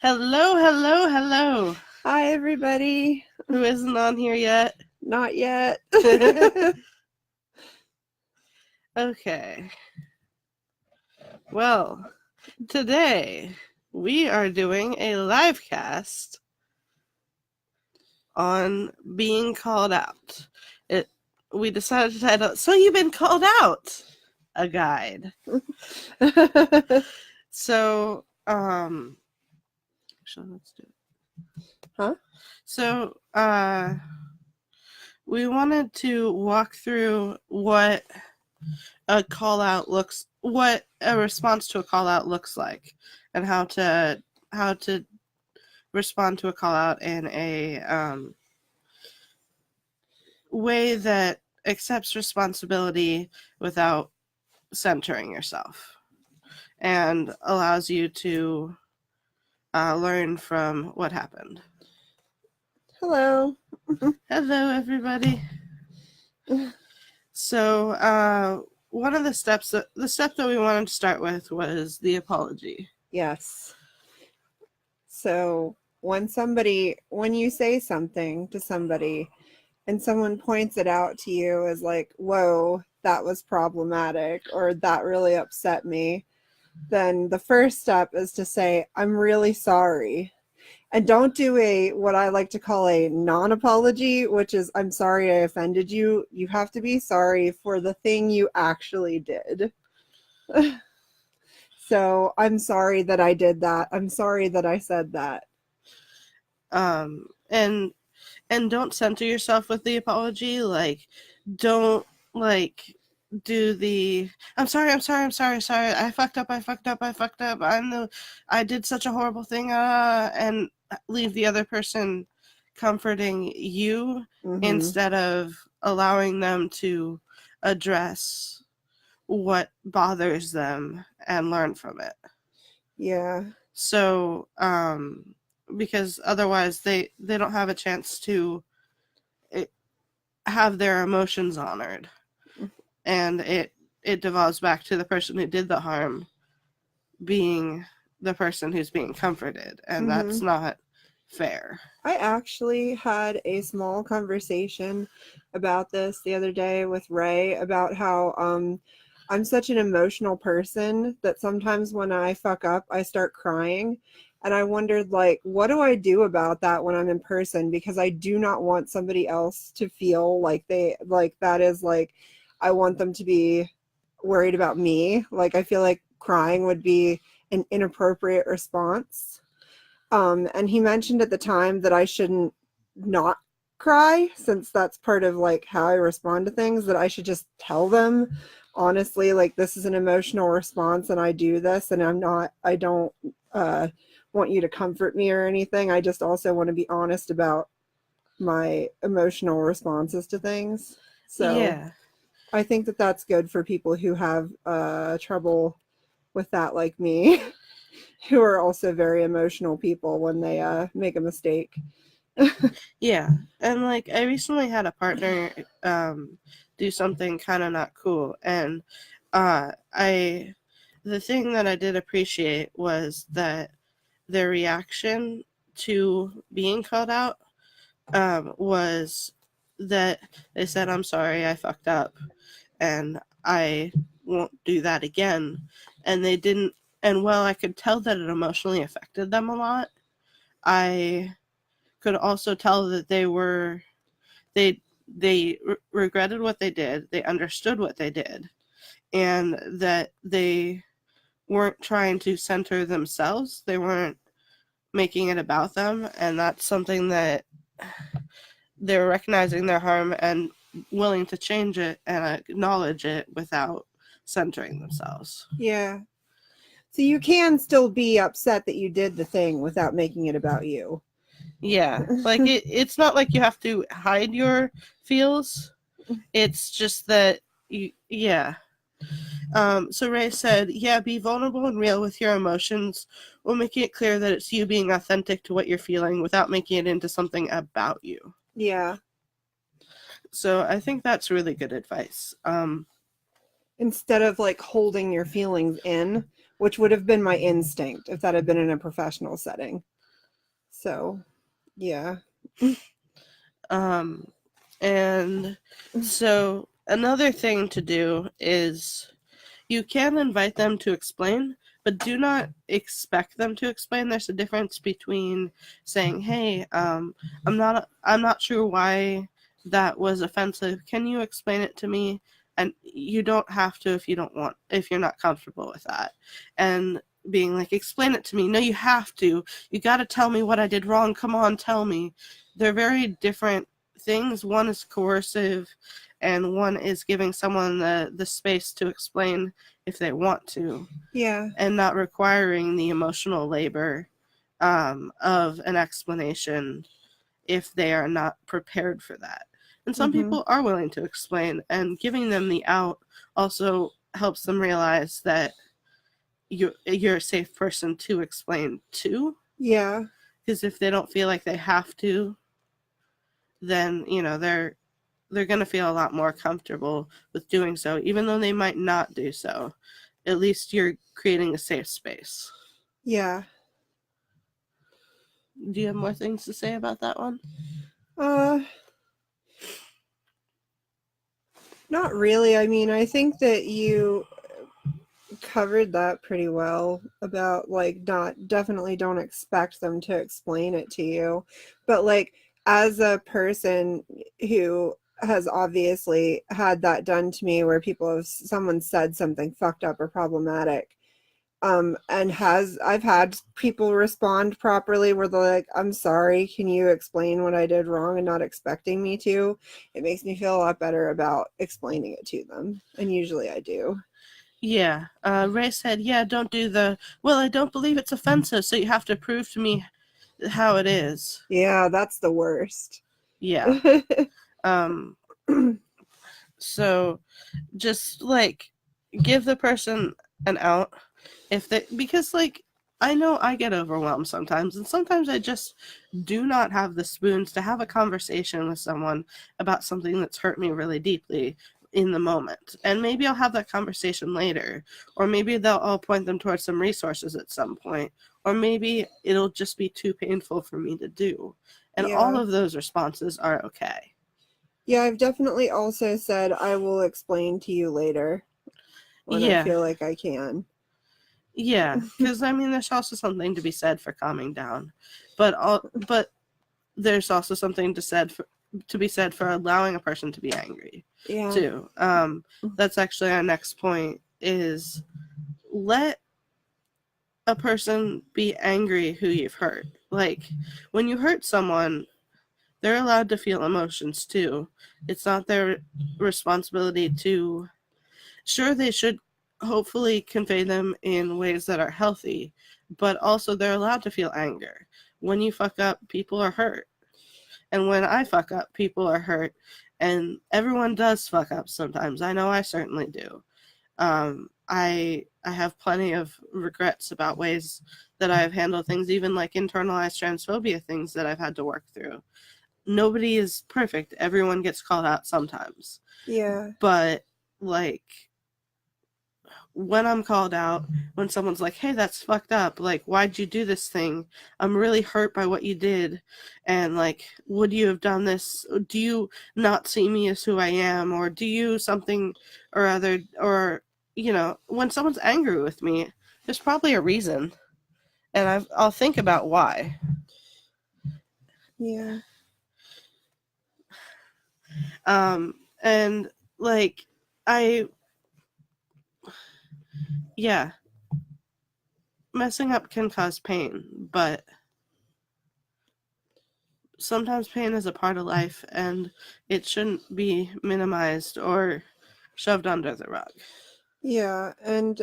Hello, hello, hello. Hi, everybody. Who isn't on here yet? Not yet. Okay. Well, today we are doing a live cast on being called out. We decided to title, So You've Been Called Out, a guide. So, actually, let's do it. Huh? So, we wanted to walk through what a response to a call out looks like, and how to respond to a call out in a way that accepts responsibility without centering yourself and allows you to learn from what happened. Hello. Hello, everybody. So, one of the step that we wanted to start with was the apology. Yes. So when you say something to somebody and someone points it out to you as like, whoa, that was problematic, or that really upset me, then the first step is to say, I'm really sorry. And don't do what I like to call a non-apology, which is, I'm sorry I offended you. You have to be sorry for the thing you actually did. So I'm sorry that I did that. I'm sorry that I said that. And don't center yourself with the apology. Like, don't do the I'm sorry, I fucked up, I did such a horrible thing, and leave the other person comforting you instead of allowing them to address what bothers them and learn from it. Yeah. So because otherwise they don't have a chance to have their emotions honored, and it devolves back to the person who did the harm being the person who's being comforted, and that's not fair. I actually had a small conversation about this the other day with Ray about how I'm such an emotional person that sometimes when I fuck up, I start crying. And I wondered, like, what do I do about that when I'm in person? Because I do not want somebody else to feel like that is like, I want them to be worried about me. Like, I feel like crying would be an inappropriate response. And he mentioned at the time that I shouldn't not cry, since that's part of like how I respond to things, that I should just tell them honestly, like, this is an emotional response and I do this, and I don't want you to comfort me or anything. I just also want to be honest about my emotional responses to things. So yeah, I think that that's good for people who have trouble with that, like me, who are also very emotional people when they make a mistake. yeah. And like, I recently had a partner do something kind of not cool, and the thing that I did appreciate was that their reaction to being called out was that they said, I'm sorry, I fucked up, and I won't do that again. And they didn't, and while I could tell that it emotionally affected them a lot, I could also tell that they regretted what they did, they understood what they did, and that they weren't trying to center themselves, they weren't making it about them, and that's something that they're recognizing their harm and willing to change it and acknowledge it without centering themselves. Yeah. So you can still be upset that you did the thing without making it about you. Yeah, like it's not like you have to hide your feels. It's just that yeah. So Ray said, yeah, be vulnerable and real with your emotions while making it clear that it's you being authentic to what you're feeling without making it into something about you. Yeah. So I think that's really good advice. Instead of like holding your feelings in, which would have been my instinct if that had been in a professional setting. So, yeah. And so another thing to do is you can invite them to explain, but do not expect them to explain. There's a difference between saying, "Hey, I'm not sure why that was offensive. Can you explain it to me?" And you don't have to if you're not comfortable with that. And being like, "Explain it to me." No, you have to. You got to tell me what I did wrong. Come on, tell me. They're very different things. One is coercive, and one is giving someone the space to explain if they want to, Yeah. and not requiring the emotional labor of an explanation if they are not prepared for that. And some Mm-hmm. people are willing to explain, and giving them the out also helps them realize that you're a safe person to explain to. Yeah. Because if they don't feel like they have to, then they're going to feel a lot more comfortable with doing so, even though they might not do so. At least you're creating a safe space. Yeah. Do you have more things to say about that one? Not really. I mean, I think that you covered that pretty well about like definitely don't expect them to explain it to you. But like as a person who has obviously had that done to me where someone said something fucked up or problematic, and I've had people respond properly where they're like, "I'm sorry, can you explain what I did wrong?" and not expecting me to. It makes me feel a lot better about explaining it to them, and usually I do. Yeah. Ray said, yeah, don't do well, I don't believe it's offensive, so you have to prove to me how it is. Yeah, that's the worst. Yeah. Um, so just like give the person an out because like I know I get overwhelmed sometimes, and sometimes I just do not have the spoons to have a conversation with someone about something that's hurt me really deeply in the moment. And maybe I'll have that conversation later, or maybe I'll point them towards some resources at some point, or maybe it'll just be too painful for me to do. And all Yeah. of those responses are okay. Yeah, I've definitely also said I will explain to you later when I Yeah. feel like I can. Yeah, because I mean, there's also something to be said for calming down, but there's also something to be said for allowing a person to be angry, Yeah. too. That's actually our next point: is let a person be angry who you've hurt. Like when you hurt someone, they're allowed to feel emotions too. It's not their responsibility to. Sure, they should hopefully convey them in ways that are healthy, but also they're allowed to feel anger. When you fuck up, people are hurt. And when I fuck up, people are hurt. And everyone does fuck up sometimes. I know I certainly do. I have plenty of regrets about ways that I've handled things, even like internalized transphobia things that I've had to work through. Nobody is perfect. Everyone gets called out sometimes. Yeah. But like when I'm called out, when someone's like, hey, that's fucked up, like, why'd you do this thing? I'm really hurt by what you did. And, like, would you have done this? Do you not see me as who I am? Or do you something or other? Or, when someone's angry with me, there's probably a reason. And I'll think about why. Yeah. And, like, yeah, messing up can cause pain, but sometimes pain is a part of life and it shouldn't be minimized or shoved under the rug. Yeah, and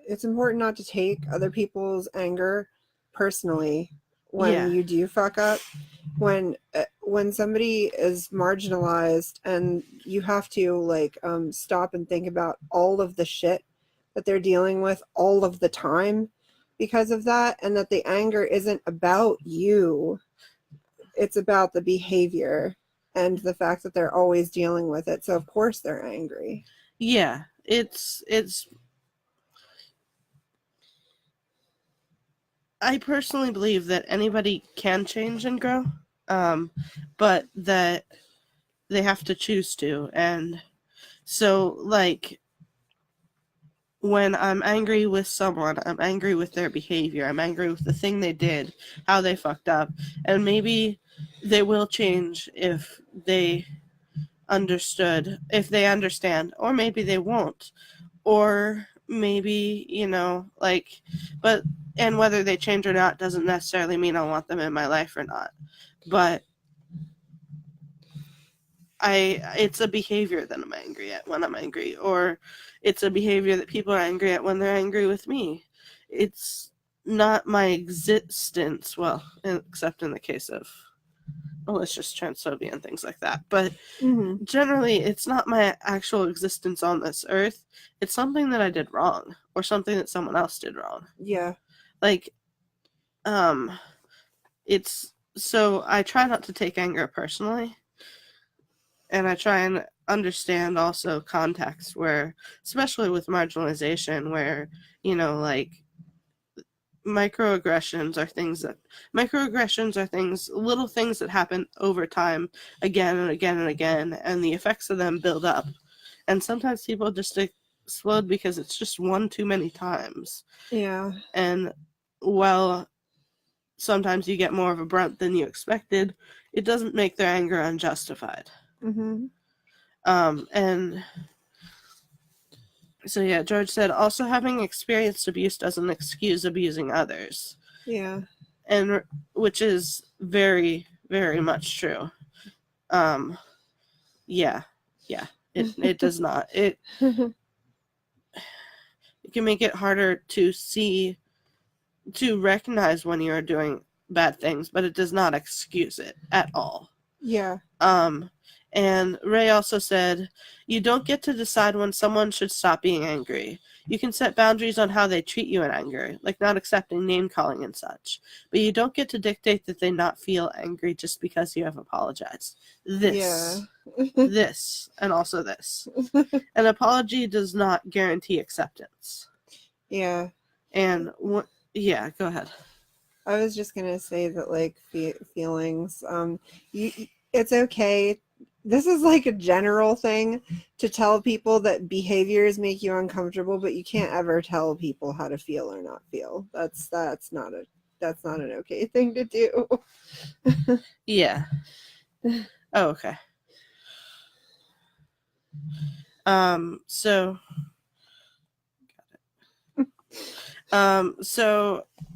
it's important not to take other people's anger personally when Yeah. you do fuck up. When somebody is marginalized and you have to like stop and think about all of the shit that they're dealing with all of the time because of that, and that the anger isn't about you, it's about the behavior and the fact that they're always dealing with it, so of course they're angry. Yeah. It's I personally believe that anybody can change and grow, but that they have to choose to. And so, like, when I'm angry with someone, I'm angry with their behavior, I'm angry with the thing they did, how they fucked up, and maybe they will change if they understand, or maybe they won't, or maybe, like, but, and whether they change or not doesn't necessarily mean I want them in my life or not, but it's a behavior that I'm angry at when I'm angry, or it's a behavior that people are angry at when they're angry with me. It's not my existence, well, except in the case of malicious transphobia and things like that, but generally it's not my actual existence on this earth. It's something that I did wrong, or something that someone else did wrong. Yeah. Like, it's, so I try not to take anger personally, and I try and understand also context where, especially with marginalization, where, like, microaggressions are things, little things that happen over time, again and again and again, and the effects of them build up. And sometimes people just explode because it's just one too many times. Yeah. And while sometimes you get more of a brunt than you expected, it doesn't make their anger unjustified. And so, yeah, George said, also having experienced abuse doesn't excuse abusing others. Yeah. And which is very, very much true. Yeah. It does not. It can make it harder to recognize when you are doing bad things, but it does not excuse it at all. Yeah. And Ray also said, you don't get to decide when someone should stop being angry. You can set boundaries on how they treat you in anger, like not accepting name calling and such. But you don't get to dictate that they not feel angry just because you have apologized. This, and also this. An apology does not guarantee acceptance. Yeah. And yeah, go ahead. I was just gonna say that, like, feelings, it's okay. This is like a general thing to tell people that behaviors make you uncomfortable, but you can't ever tell people how to feel or not feel. That's not an okay thing to do. Yeah. Oh, okay. So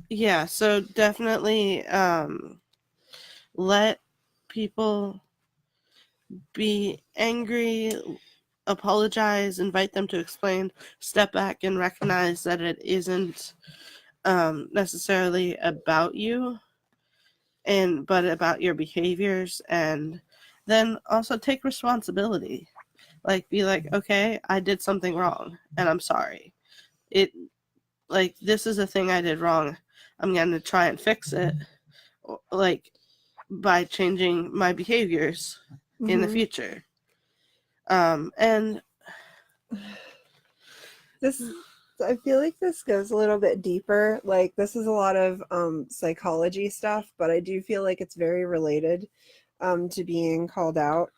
yeah, so definitely let people be angry, apologize, invite them to explain, step back and recognize that it isn't necessarily about you, but about your behaviors, and then also take responsibility. Like, be like, okay, I did something wrong and I'm sorry. Like, this is a thing I did wrong. I'm going to try and fix it, like, by changing my behaviors in the future. And I feel like this goes a little bit deeper. Like, this is a lot of psychology stuff, but I do feel like it's very related to being called out.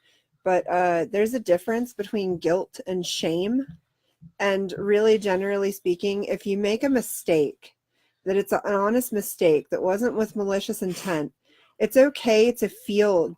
But there's a difference between guilt and shame. And really, generally speaking, if you make a mistake, that it's an honest mistake that wasn't with malicious intent, it's okay to feel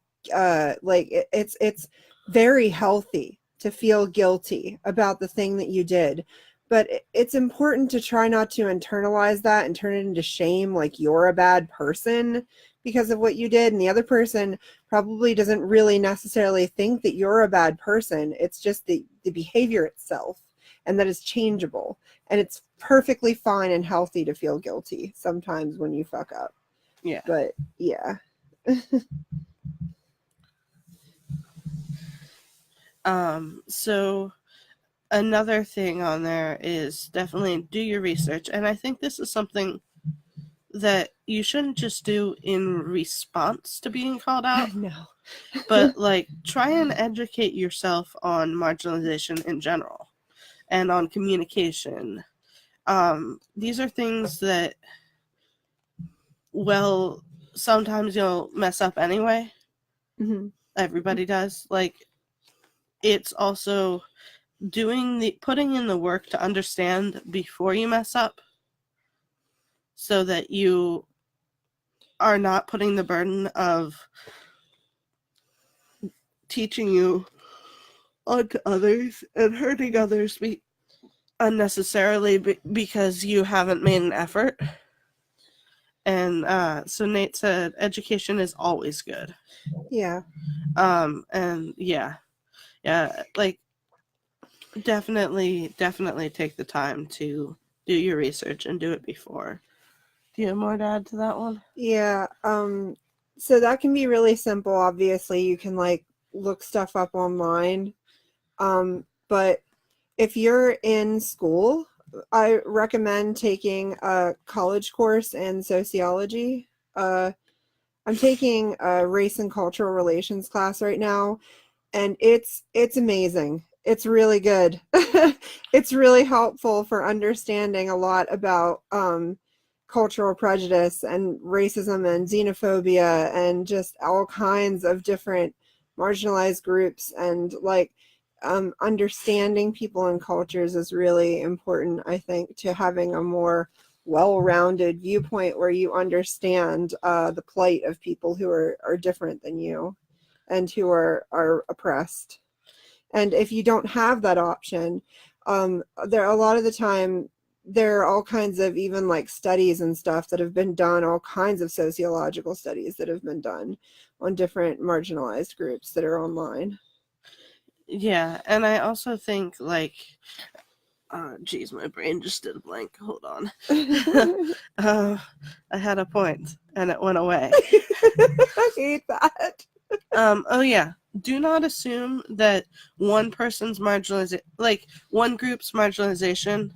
like it's very healthy to feel guilty about the thing that you did. But it's important to try not to internalize that and turn it into shame, like you're a bad person because of what you did. And the other person probably doesn't really necessarily think that you're a bad person. It's just the behavior itself, and that is changeable. And it's perfectly fine and healthy to feel guilty sometimes when you fuck up. Yeah. But yeah. So another thing on there is definitely do your research. And I think this is something that you shouldn't just do in response to being called out. No. But, like, try and educate yourself on marginalization in general and on communication. These are things that well, sometimes you'll mess up anyway. Mm-hmm. Everybody does. Like, it's also putting in the work to understand before you mess up, so that you are not putting the burden of teaching you onto others and hurting others unnecessarily because you haven't made an effort. And so Nate said education is always good. Yeah. And yeah, like definitely take the time to do your research and do it before. Do you have more to add to that one? Yeah. So that can be really simple. Obviously, you can like look stuff up online. But if you're in school, I recommend taking a college course in sociology. I'm taking a race and cultural relations class right now, and it's amazing. It's really good. It's really helpful for understanding a lot about cultural prejudice and racism and xenophobia and just all kinds of different marginalized groups, and like understanding people and cultures is really important, I think, to having a more well-rounded viewpoint where you understand the plight of people who are different than you and who are oppressed. And if you don't have that option, there a lot of the time there are all kinds of even like studies and stuff that have been done, all kinds of sociological studies that have been done on different marginalized groups that are online. Yeah, and I also think like geez, my brain just did a blank. Hold on. I had a point and it went away. I hate that. Oh yeah. Do not assume that one person's marginalization, like one group's marginalization,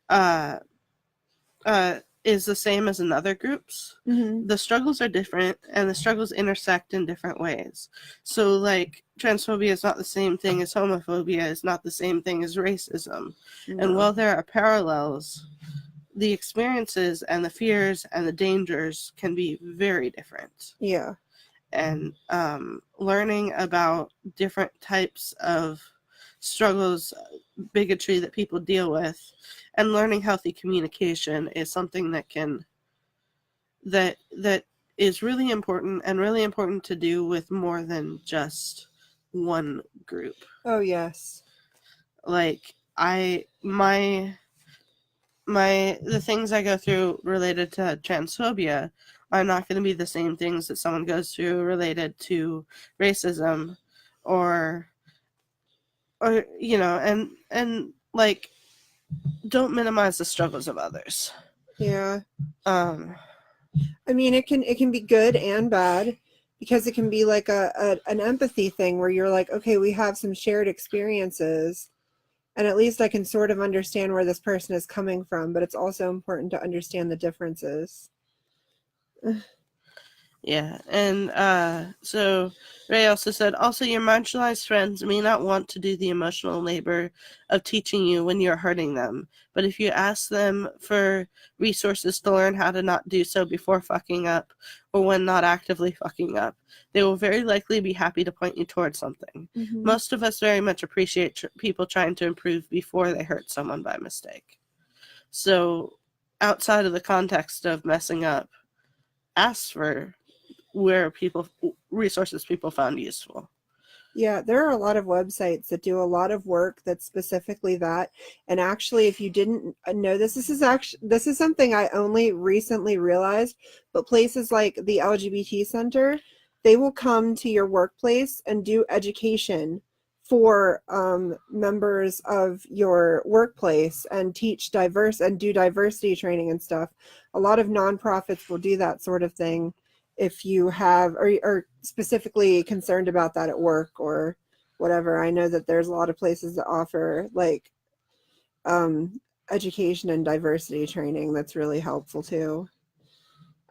uh, is the same as another group's. Mm-hmm. The struggles are different, and the struggles intersect in different ways. So, like, transphobia is not the same thing as homophobia, is not the same thing as racism. No. And while there are parallels, the experiences and the fears and the dangers can be very different. Yeah. And learning about different types of struggles, bigotry that people deal with, and learning healthy communication is something that is really important, and really important to do with more than just one group. Oh yes. Like the things I go through related to transphobia are not going to be the same things that someone goes through related to racism or you know, and like, don't minimize the struggles of others. Yeah. I mean, it can be good and bad, because it can be like an empathy thing where you're like, okay, we have some shared experiences, and at least I can sort of understand where this person is coming from, but it's also important to understand the differences. Yeah, and so Ray also said, also your marginalized friends may not want to do the emotional labor of teaching you when you're hurting them, but if you ask them for resources to learn how to not do so before fucking up, or when not actively fucking up, they will very likely be happy to point you towards something. Mm-hmm. Most of us very much appreciate people trying to improve before they hurt someone by mistake. So outside of the context of messing up, ask for resources people found useful. Yeah, there are a lot of websites that do a lot of work that's specifically that. And actually, if you didn't know this, this is something I only recently realized, but places like the LGBT Center, they will come to your workplace and do education for members of your workplace and do diversity training and stuff. A lot of nonprofits will do that sort of thing if you have or specifically concerned about that at work or whatever. I know that there's a lot of places that offer like education and diversity training that's really helpful too.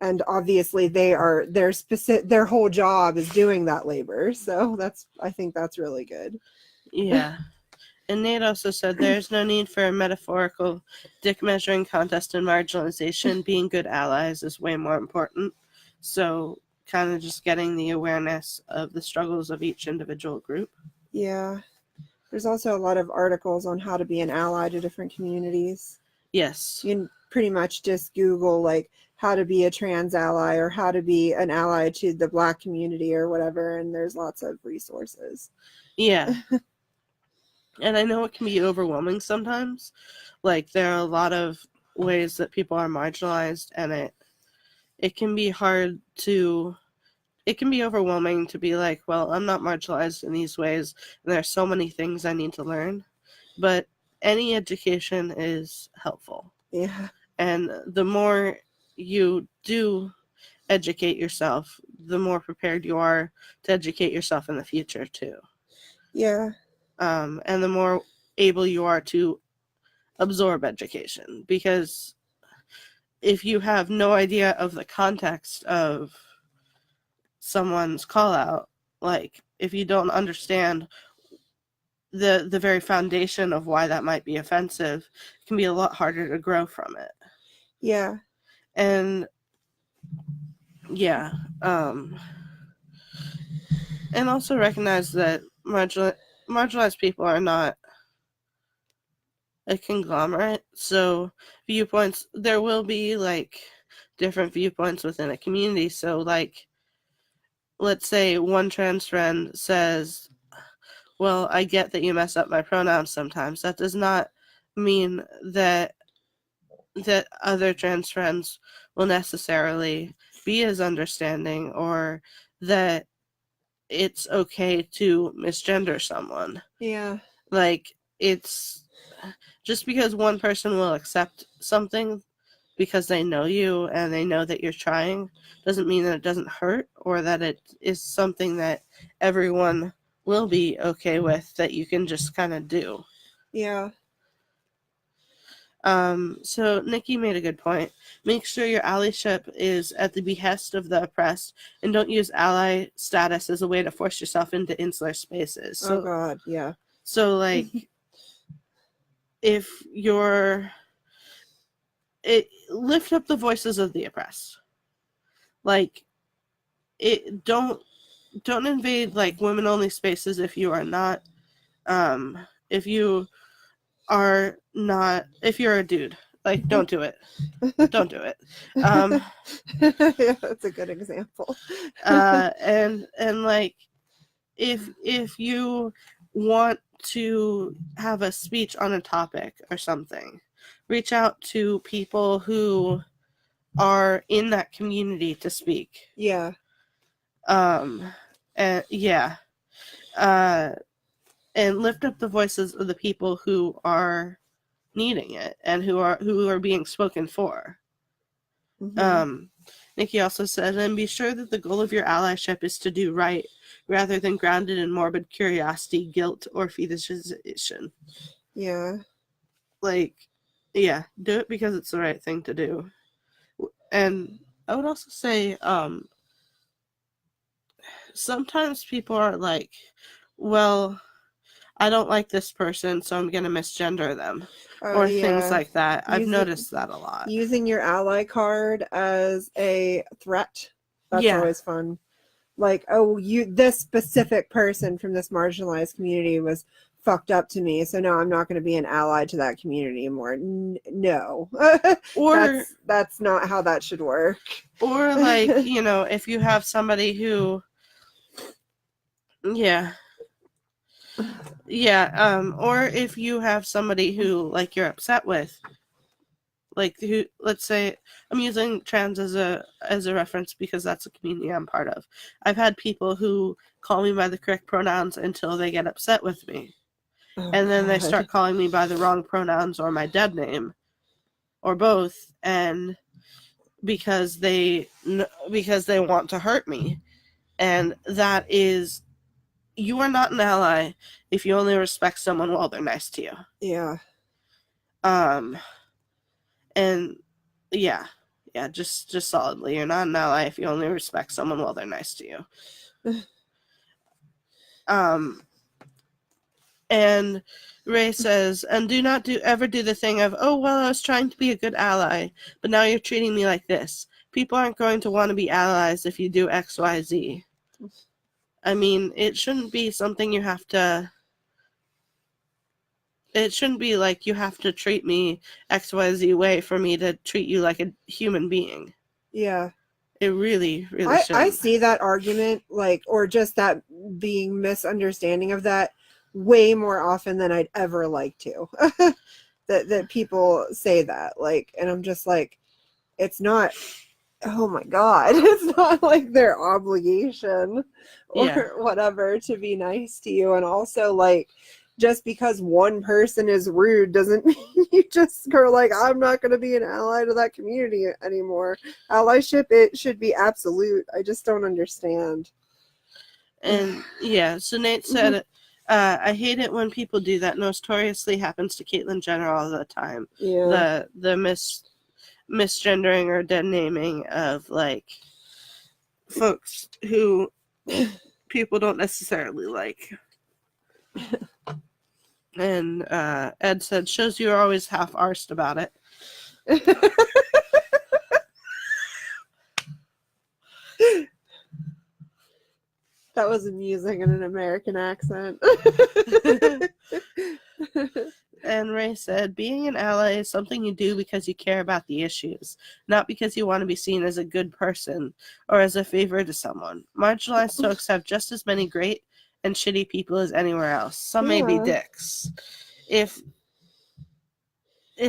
And obviously their whole job is doing that labor. So I think that's really good. Yeah. And Nate also said there's no need for a metaphorical dick measuring contest in marginalization. Being good allies is way more important. So kind of just getting the awareness of the struggles of each individual group. Yeah. There's also a lot of articles on how to be an ally to different communities. Yes. You can pretty much just Google like how to be a trans ally or how to be an ally to the Black community or whatever, and there's lots of resources. Yeah. And I know it can be overwhelming sometimes. Like, there are a lot of ways that people are marginalized, and it can be hard to... It can be overwhelming to be like, well, I'm not marginalized in these ways, and there are so many things I need to learn. But any education is helpful. Yeah. And the more you do educate yourself, the more prepared you are to educate yourself in the future, too. Yeah. And the more able you are to absorb education, because if you have no idea of the context of someone's call out, like if you don't understand the very foundation of why that might be offensive, it can be a lot harder to grow from it. Yeah. And yeah, and also recognize that marginalized people are not a conglomerate. So viewpoints, there will be like different viewpoints within a community. So like, let's say one trans friend says, well, I get that you mess up my pronouns sometimes. That does not mean that other trans friends will necessarily be as understanding, or that it's okay to misgender someone. Yeah. Like, it's just because one person will accept something because they know you and they know that you're trying doesn't mean that it doesn't hurt, or that it is something that everyone will be okay with, that you can just kind of do. Yeah. So Nikki made a good point. Make sure your allyship is at the behest of the oppressed, and don't use ally status as a way to force yourself into insular spaces. So, oh God, yeah. So like, if you're... lift up the voices of the oppressed. Like, don't invade like women only spaces if you are not, if you are not, if you're a dude, like, don't do it. Don't do it. Yeah, that's a good example. And like, if you want to have a speech on a topic or something, reach out to people who are in that community to speak. Yeah. And yeah. And lift up the voices of the people who are needing it and who are being spoken for. Mm-hmm. Nikki also said, and be sure that the goal of your allyship is to do right, rather than grounded in morbid curiosity, guilt, or fetishization. Yeah. Like, yeah, do it because it's the right thing to do. And I would also say, sometimes people are like, well, I don't like this person, so I'm going to misgender them. Or things like that. I've noticed that a lot. Using your ally card as a threat. That's always fun. Like, oh, this specific person from this marginalized community was fucked up to me, so now I'm not going to be an ally to that community anymore. No. Or that's not how that should work. Or like, if you have somebody who... Yeah. Yeah, or if you have somebody who, like, you're upset with, like, who, let's say, I'm using trans as a reference because that's a community I'm part of. I've had people who call me by the correct pronouns until they get upset with me. And then they start calling me by the wrong pronouns or my dead name, or both, and because they want to hurt me. And that is... You are not an ally if you only respect someone while they're nice to you. Yeah. And yeah, just solidly, you're not an ally if you only respect someone while they're nice to you. And Ray says, and do not ever do the thing of, oh, well, I was trying to be a good ally, but now you're treating me like this. People aren't going to want to be allies if you do X, Y, Z. I mean, it shouldn't be something you have to... It shouldn't be like you have to treat me XYZ way for me to treat you like a human being. Yeah. It really, really shouldn't. I see that argument, like, or just that being misunderstanding of that way more often than I'd ever like to. that people say that, like, and I'm just like, it's not, oh my God, it's not like their obligation or whatever to be nice to you. And also, like, just because one person is rude doesn't mean you just go like, I'm not going to be an ally to that community anymore. Allyship, it should be absolute. I just don't understand. And yeah, so Nate said, I hate it when people do that. Notoriously happens to Caitlyn Jenner all the time. Yeah. The misgendering or dead naming of, like, folks who people don't necessarily like. And Ed said, shows you're always half-arsed about it. That was amusing in an American accent. And Ray said, being an ally is something you do because you care about the issues, not because you want to be seen as a good person or as a favor to someone. Marginalized folks have just as many great and shitty people as anywhere else. Some may be dicks. If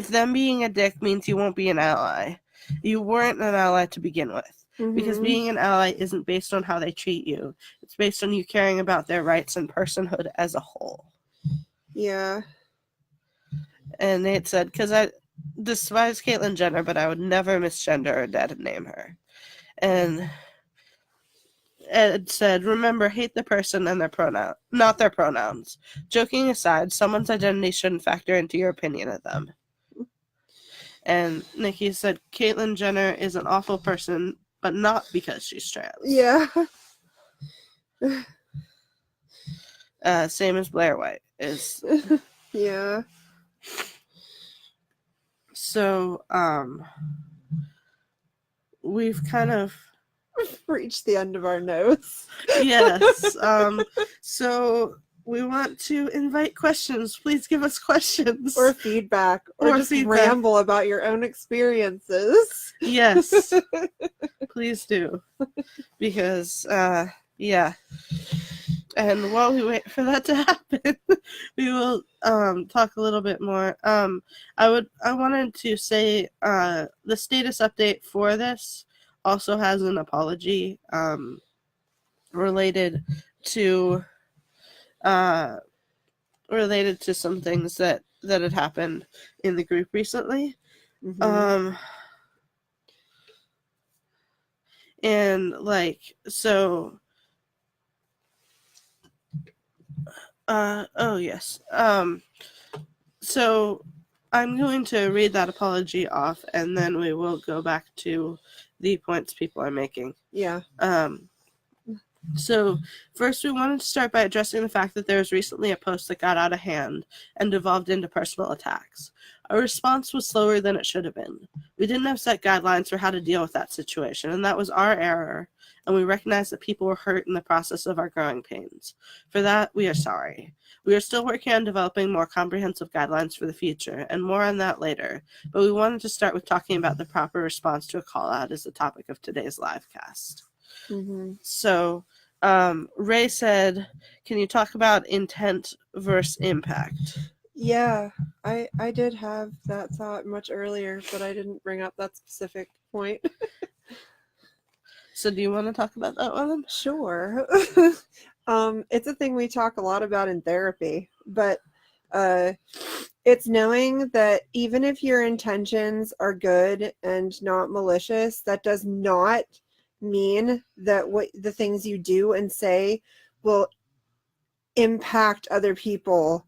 them being a dick means you won't be an ally, you weren't an ally to begin with. Because being an ally isn't based on how they treat you. It's based on you caring about their rights and personhood as a whole. Yeah. And Nate said, because I despise Caitlyn Jenner, but I would never misgender or dead name her. And Ed said, remember, hate the person and their pronoun, not their pronouns. Joking aside, someone's identity shouldn't factor into your opinion of them. And Nikki said, Caitlyn Jenner is an awful person, but not because she's trans. Yeah. Same as Blair White is. Yeah. So, we've kind of reached the end of our notes. Yes. So we want to invite questions. Please give us questions. Or feedback. Or just ramble about your own experiences. Yes. Please do. Because, yeah. And while we wait for that to happen, we will talk a little bit more. I wanted to say the status update for this also has an apology related to some things that had happened in the group recently. And like, so oh yes, so I'm going to read that apology off, and then we will go back to the points people are making. Yeah. So first, we wanted to start by addressing the fact that there was recently a post that got out of hand and devolved into personal attacks. Our response was slower than it should have been. We didn't have set guidelines for how to deal with that situation, and that was our error, and we recognize that people were hurt in the process of our growing pains. For that, we are sorry. We are still working on developing more comprehensive guidelines for the future, and more on that later, but we wanted to start with talking about the proper response to a call-out as the topic of today's live cast. So, Ray said, can you talk about intent versus impact? Yeah, I did have that thought much earlier, but I didn't bring up that specific point. So do you want to talk about that one? Sure. It's a thing we talk a lot about in therapy, but it's knowing that even if your intentions are good and not malicious, that does not mean that what the things you do and say will impact other people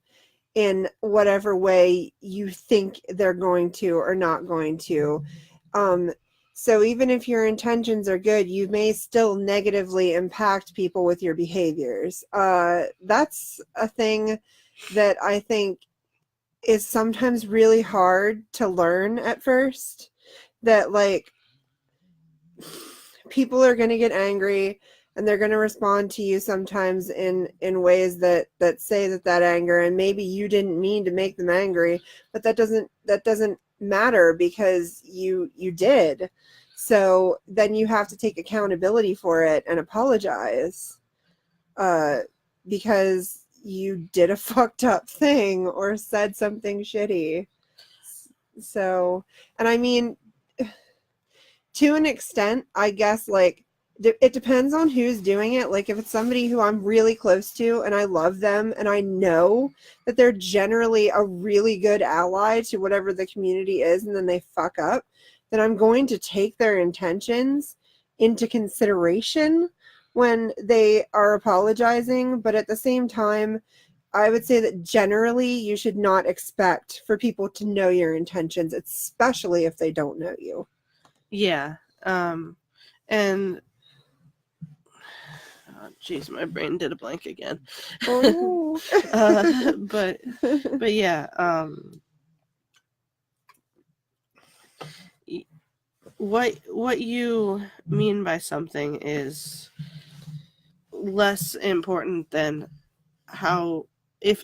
in whatever way you think they're going to or not going to. So even if your intentions are good, you may still negatively impact people with your behaviors. That's a thing that I think is sometimes really hard to learn at first. That, like, people are going to get angry and they're going to respond to you sometimes in ways that say that anger, and maybe you didn't mean to make them angry, but that doesn't matter because you did. So then you have to take accountability for it and apologize, because you did a fucked up thing or said something shitty. So, and I mean, to an extent, I guess, like, it depends on who's doing it. Like, if it's somebody who I'm really close to and I love them and I know that they're generally a really good ally to whatever the community is, and then they fuck up, then I'm going to take their intentions into consideration when they are apologizing. But at the same time, I would say that generally you should not expect for people to know your intentions, especially if they don't know you. Yeah. And jeez, my brain did a blank again. Oh. But yeah, what you mean by something is less important than how, if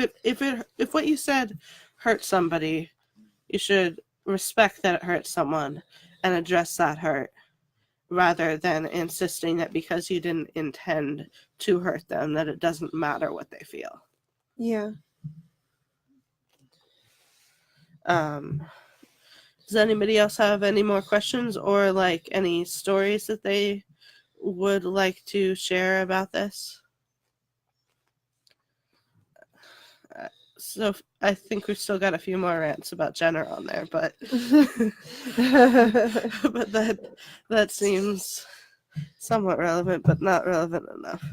what you said hurt somebody, you should respect that it hurt someone and address that hurt, rather than insisting that because you didn't intend to hurt them, that it doesn't matter what they feel. Yeah. Does anybody else have any more questions or like any stories that they would like to share about this? So I think we've still got a few more rants about Jenner on there, but but that seems somewhat relevant, but not relevant enough.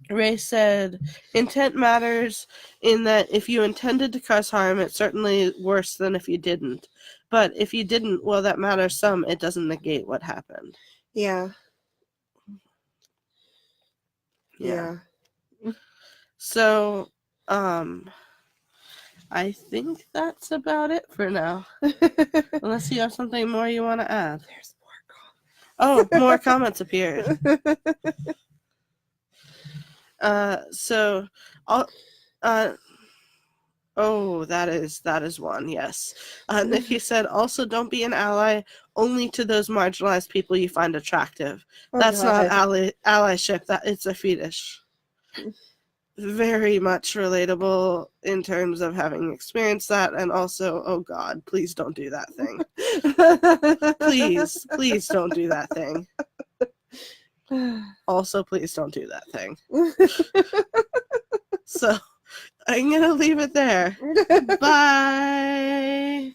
Ray said, intent matters in that if you intended to cause harm, it's certainly worse than if you didn't. But if you didn't, well, that matters some. It doesn't negate what happened. Yeah. Yeah. So, I think that's about it for now. Unless you have something more you want to add. There's more comments. Oh, more comments appeared. That is one, yes. Nikki said, also don't be an ally only to those marginalized people you find attractive. Oh, that's God. Not allyship, that it's a fetish. Very much relatable in terms of having experienced that, and also, oh God, please don't do that thing. please don't do that thing. Also, please don't do that thing. So, I'm going to leave it there. Bye.